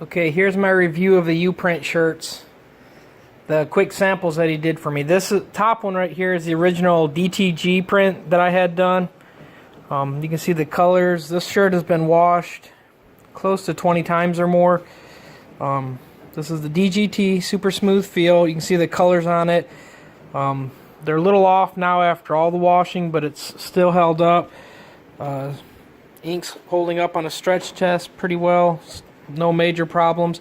Okay, here's my review of the Uprint shirts. The quick samples that he did for me. This top one right here is the original DTG print that I had done. You can see the colors. This shirt has been washed close to 20 times or more. This is the DGT super smooth feel. You can see the colors on it. They're a little off now after all the washing, but it's still held up. Ink's holding up on a stretch test pretty well. No major problems.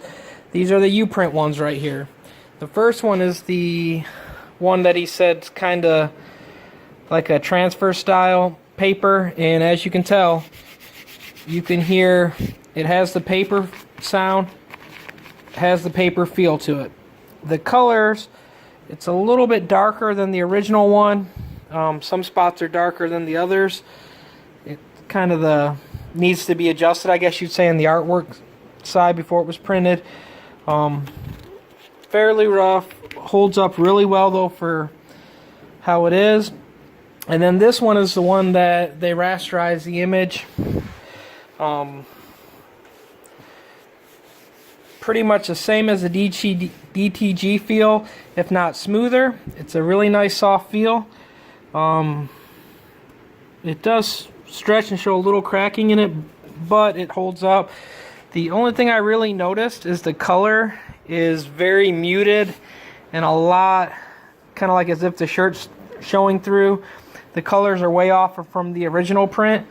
These are the Uprint ones right here. The first one is the one that he said's kind of like a transfer style paper, and as you can tell, you can hear it has the paper sound, has the paper feel to it. The colors, it's a little bit darker than the original one. Some spots are darker than the others. It kind of needs to be adjusted, I guess you'd say, in the artwork side before it was printed. Fairly rough, holds up really well though for how it is. And then this one is the one that they rasterized the image. Pretty much the same as the DTG feel, if not smoother. It's a really nice soft feel. It does stretch and show a little cracking in it, but it holds up. The only thing I really noticed is the color is very muted and a lot kind of like as if the shirt's showing through. The colors are way off from the original print.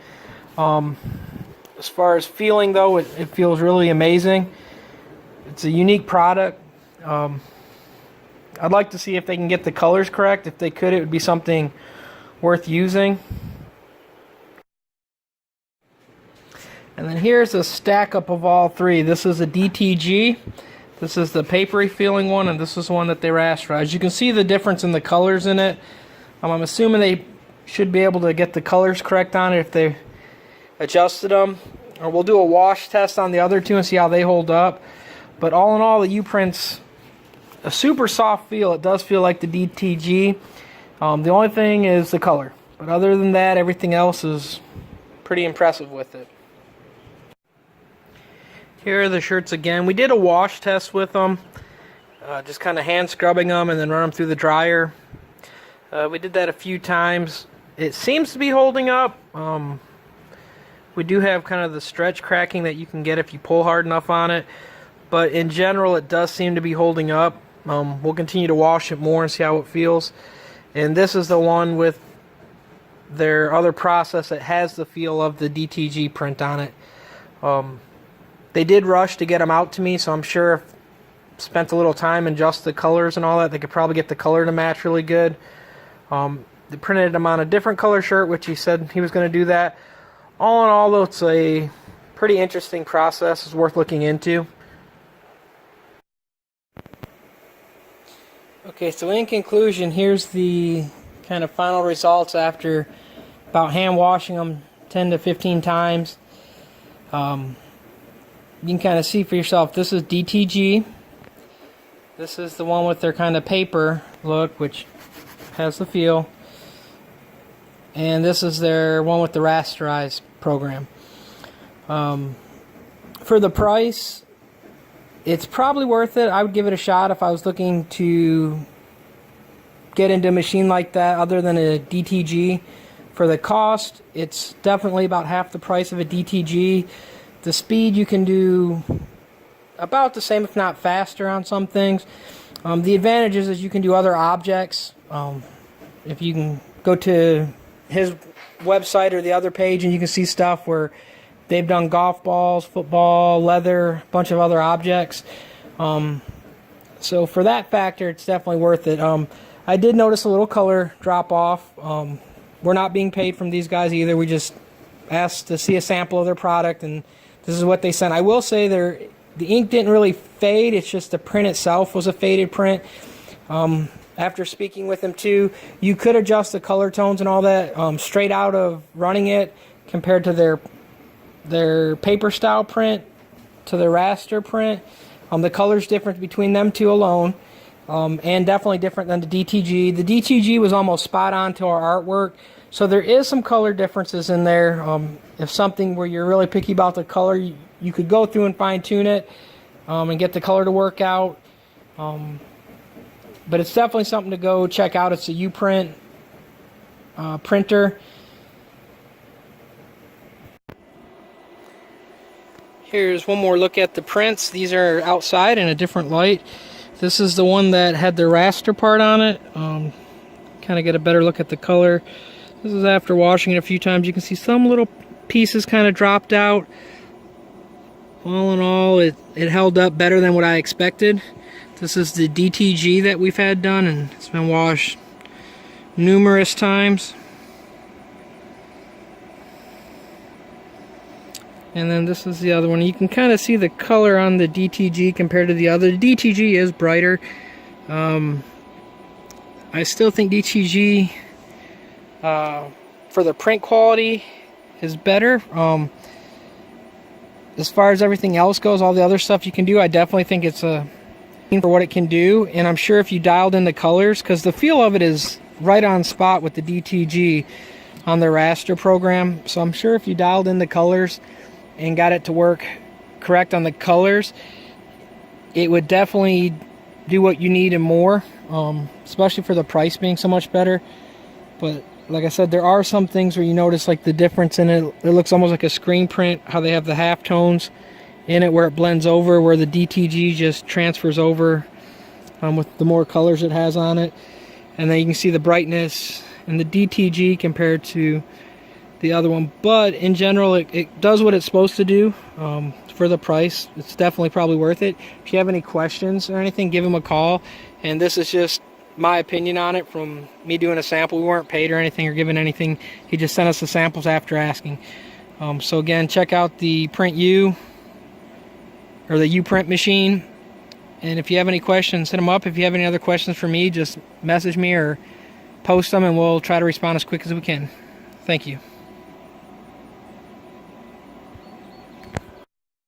As far as feeling though, it feels really amazing. It's a unique product. I'd like to see if they can get the colors correct. If they could, it would be something worth using. And then here's a stack up of all three. This is a DTG. This is the papery feeling one, and this is the one that they rasterized. You can see the difference in the colors in it. I'm assuming they should be able to get the colors correct on it if they adjusted them. Or we'll do a wash test on the other two and see how they hold up. But all in all, the Uprint's a super soft feel. It does feel like the DTG. The only thing is the color. But other than that, everything else is pretty impressive with it. Here are the shirts again. We did a wash test with them. Just kind of hand scrubbing them and then run them through the dryer. We did that a few times. It seems to be holding up. We do have kind of the stretch cracking that you can get if you pull hard enough on it. But in general, it does seem to be holding up. We'll continue to wash it more and see how it feels. And this is the one with their other process that has the feel of the DTG print on it. They did rush to get them out to me, so I'm sure if spent a little time and adjust the colors and all that, they could probably get the color to match really good. They printed them on a different color shirt, which he said he was going to do that. All in all, though, it's a pretty interesting process. It's worth looking into. Okay, so in conclusion, here's the kind of final results after about hand washing them 10 to 15 times. You can kind of see for yourself, this is DTG. This is the one with their kind of paper look, which has the feel. And this is their one with the rasterized program. For the price, it's probably worth it. I would give it a shot if I was looking to get into a machine like that other than a DTG. For the cost, it's definitely about half the price of a DTG. The speed you can do about the same, if not faster, on some things. The advantage is you can do other objects. If you can go to his website or the other page and you can see stuff where they've done golf balls, football, leather, a bunch of other objects. So for that factor, it's definitely worth it. I did notice a little color drop off. We're not being paid from these guys either. We just asked to see a sample of their product, and this is what they sent. I will say the ink didn't really fade. It's just the print itself was a faded print. After speaking with them too, you could adjust the color tones and all that straight out of running it compared to their paper style print to the raster print. The color's different between them two alone, and definitely different than the DTG. The DTG was almost spot on to our artwork, so there is some color differences in there. If something where you're really picky about the color, you could go through and fine tune it. and get the color to work out. But it's definitely something to go check out. It's a Uprint printer. Here's one more look at the prints. These are outside in a different light. This is the one that had the raster part on it. Kind of get a better look at the color. This is after washing it a few times. You can see some little pieces kind of dropped out. All in all, it held up better than what I expected. This is the DTG that we've had done, and it's been washed numerous times. And then this is the other one. You can kind of see the color on the DTG compared to the other. The DTG is brighter. I still think DTG for the print quality is better. As far as everything else goes, all the other stuff you can do, I definitely think it's for what it can do. And I'm sure if you dialed in the colors, because the feel of it is right on spot with the DTG on the raster program. So I'm sure if you dialed in the colors and got it to work correct on the colors, it would definitely do what you need and more, especially for the price being so much better. But like I said, there are some things where you notice like the difference in it. It looks almost like a screen print, how they have the half tones in it where it blends over, where the DTG just transfers over with the more colors it has on it. And then you can see the brightness in the DTG compared to the other one. But in general, it does what it's supposed to do. For the price, it's definitely probably worth it. If you have any questions or anything, give him a call. And this is just my opinion on it from me doing a sample. We weren't paid or anything or given anything. He just sent us the samples after asking. So again, check out the Print U or the Uprint machine. And if you have any questions, hit them up. If you have any other questions for me, just message me or post them and we'll try to respond as quick as we can. Thank you.